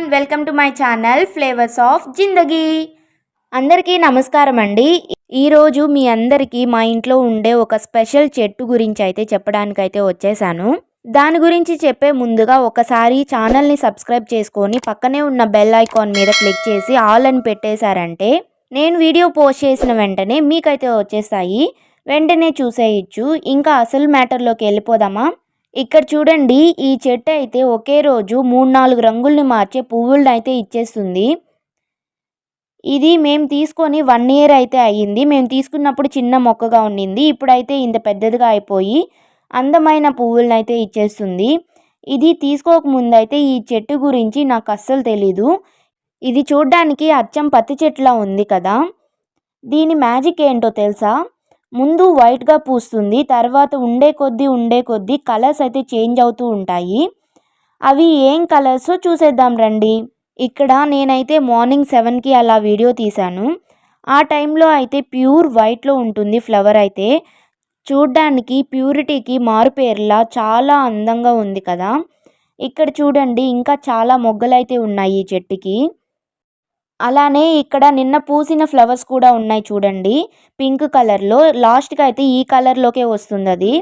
Everyone, welcome to my channel flavours of జిందగీ. అందరికీ నమస్కారం అండి. ఈరోజు మీ అందరికీ మా ఇంట్లో ఉండే ఒక స్పెషల్ చెట్టు గురించి అయితే చెప్పడానికైతే వచ్చేసాను. దాని గురించి చెప్పే ముందుగా ఒకసారి ఛానల్ని సబ్స్క్రైబ్ చేసుకొని పక్కనే ఉన్న బెల్ ఐకాన్ మీద క్లిక్ చేసి ఆల్ అని పెట్టేశారంటే నేను వీడియో పోస్ట్ చేసిన వెంటనే మీకైతే వచ్చేస్తాయి. వెంటనే చూసేయచ్చు. ఇంకా అసలు మ్యాటర్లోకి వెళ్ళిపోదామా? ఇక్కడ చూడండి, ఈ చెట్టు అయితే ఒకే రోజు 3-4 రంగుల్ని మార్చే పువ్వులను అయితే ఇచ్చేస్తుంది. ఇది మేము తీసుకొని 1 ఇయర్ అయితే అయ్యింది. మేము తీసుకున్నప్పుడు చిన్న మొక్కగా ఉండింది. ఇప్పుడైతే ఇంత పెద్దదిగా అయిపోయి అందమైన పువ్వులను అయితే ఇచ్చేస్తుంది. ఇది తీసుకోకముందు అయితే ఈ చెట్టు గురించి నాకు అస్సలు తెలీదు. ఇది చూడ్డానికి అచ్చం పత్తి చెట్టులా ఉంది కదా. దీని మ్యాజిక్ ఏంటో తెలుసా? ముందు వైట్గా పూస్తుంది, తర్వాత ఉండే కొద్దీ కలర్స్ అయితే చేంజ్ అవుతూ ఉంటాయి. అవి ఏం కలర్సో చూసేద్దాం రండి. ఇక్కడ నేనైతే మార్నింగ్ 7కి అలా వీడియో తీశాను. ఆ టైంలో అయితే ప్యూర్ వైట్లో ఉంటుంది ఫ్లవర్ అయితే. చూడ్డానికి ప్యూరిటీకి మారుపేరులా చాలా అందంగా ఉంది కదా. ఇక్కడ చూడండి, ఇంకా చాలా మొగ్గలైతే ఉన్నాయి ఈ చెట్టుకి. అలానే ఇక్కడ నిన్న పూసిన ఫ్లవర్స్ కూడా ఉన్నాయి చూడండి, పింక్ కలర్లో. లాస్ట్కి అయితే ఈ కలర్లోకే వస్తుంది అది.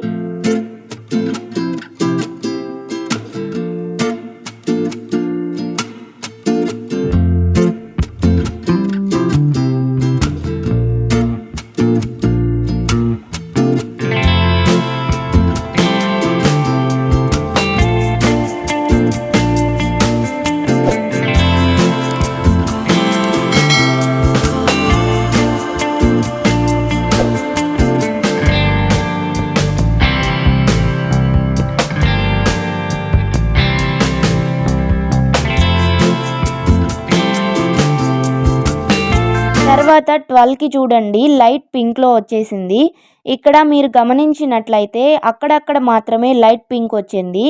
తర్వాత 12కి చూడండి, లైట్ పింక్లో వచ్చేసింది. ఇక్కడ మీరు గమనించినట్లయితే అక్కడక్కడ మాత్రమే లైట్ పింక్ వచ్చింది.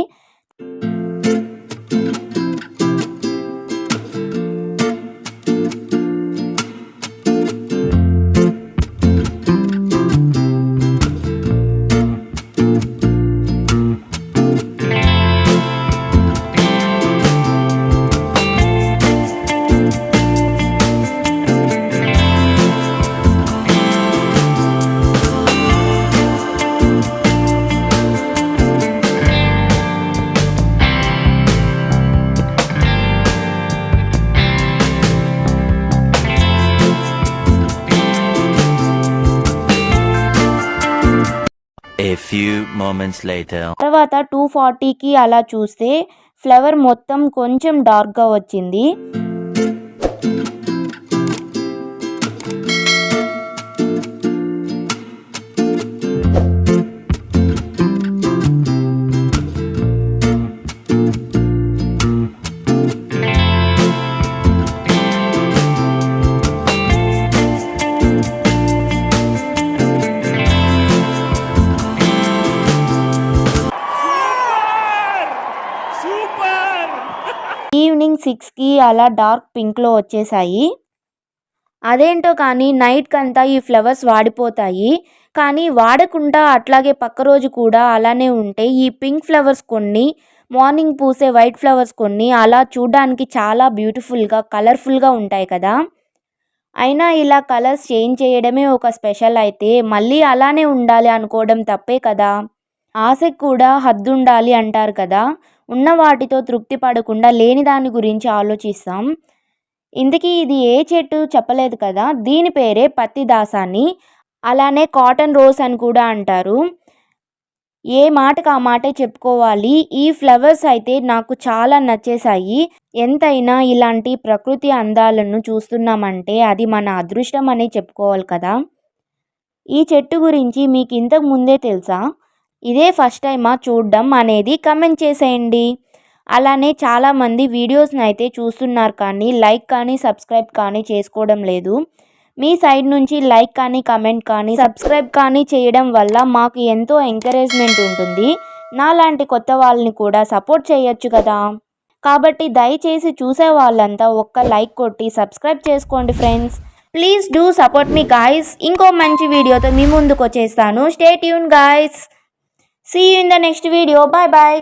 A few moments later. తర్వాత 2:40కి అలా చూస్తే ఫ్లవర్ మొత్తం కొంచెం డార్క్గా వచ్చింది. ఈవినింగ్ 6కి అలా డార్క్ పింక్లో వచ్చేసాయి. అదేంటో కానీ నైట్కంతా ఈ ఫ్లవర్స్ వాడిపోతాయి. కానీ వాడకుండా అట్లాగే పక్క రోజు కూడా అలానే ఉంటే ఈ పింక్ ఫ్లవర్స్ కొన్ని, మార్నింగ్ పూసే వైట్ ఫ్లవర్స్ కొన్ని అలా చూడడానికి చాలా బ్యూటిఫుల్గా కలర్ఫుల్గా ఉంటాయి కదా. అయినా ఇలా కలర్స్ చేంజ్ చేయడమే ఒక స్పెషల్ అయితే మళ్ళీ అలానే ఉండాలి అనుకోవడం తప్పే కదా. ఆశకు కూడా హద్దుండాలి అంటారు కదా. ఉన్న వాటితో తృప్తి పడకుండా లేని దాని గురించి ఆలోచిస్తాం. ఇంతకీ ఇది ఏ చెట్టు చెప్పలేదు కదా. దీని పేరే పత్తి దాసాని, అలానే కాటన్ రోజ్ అని కూడా అంటారు. ఏ మాటకు ఆ మాటే చెప్పుకోవాలి. ఈ ఫ్లవర్స్ అయితే నాకు చాలా నచ్చేసాయి. ఎంతైనా ఇలాంటి ప్రకృతి అందాలను చూస్తున్నామంటే అది మన అదృష్టం అనే చెప్పుకోవాలి కదా. ఈ చెట్టు గురించి మీకు ఇంతకు ముందే తెలుసా? ఇదే ఫస్ట్ టైమా చూడడం అనేది కమెంట్ చేసేయండి. అలానే చాలామంది వీడియోస్ని అయితే చూస్తున్నారు కానీ లైక్ కానీ సబ్స్క్రైబ్ కానీ చేసుకోవడం లేదు. మీ సైడ్ నుంచి లైక్ కానీ కమెంట్ కానీ సబ్స్క్రైబ్ కానీ చేయడం వల్ల మాకు ఎంతో ఎంకరేజ్మెంట్ ఉంటుంది. నాలాంటి కొత్త వాళ్ళని కూడా సపోర్ట్ చేయొచ్చు కదా. కాబట్టి దయచేసి చూసే వాళ్ళంతా ఒక్క లైక్ కొట్టి సబ్స్క్రైబ్ చేసుకోండి friends. Please do support me guys. ఇంకో మంచి వీడియోతో మీ ముందుకు వచ్చేస్తాను. Stay tune guys. See you in the next video. Bye bye.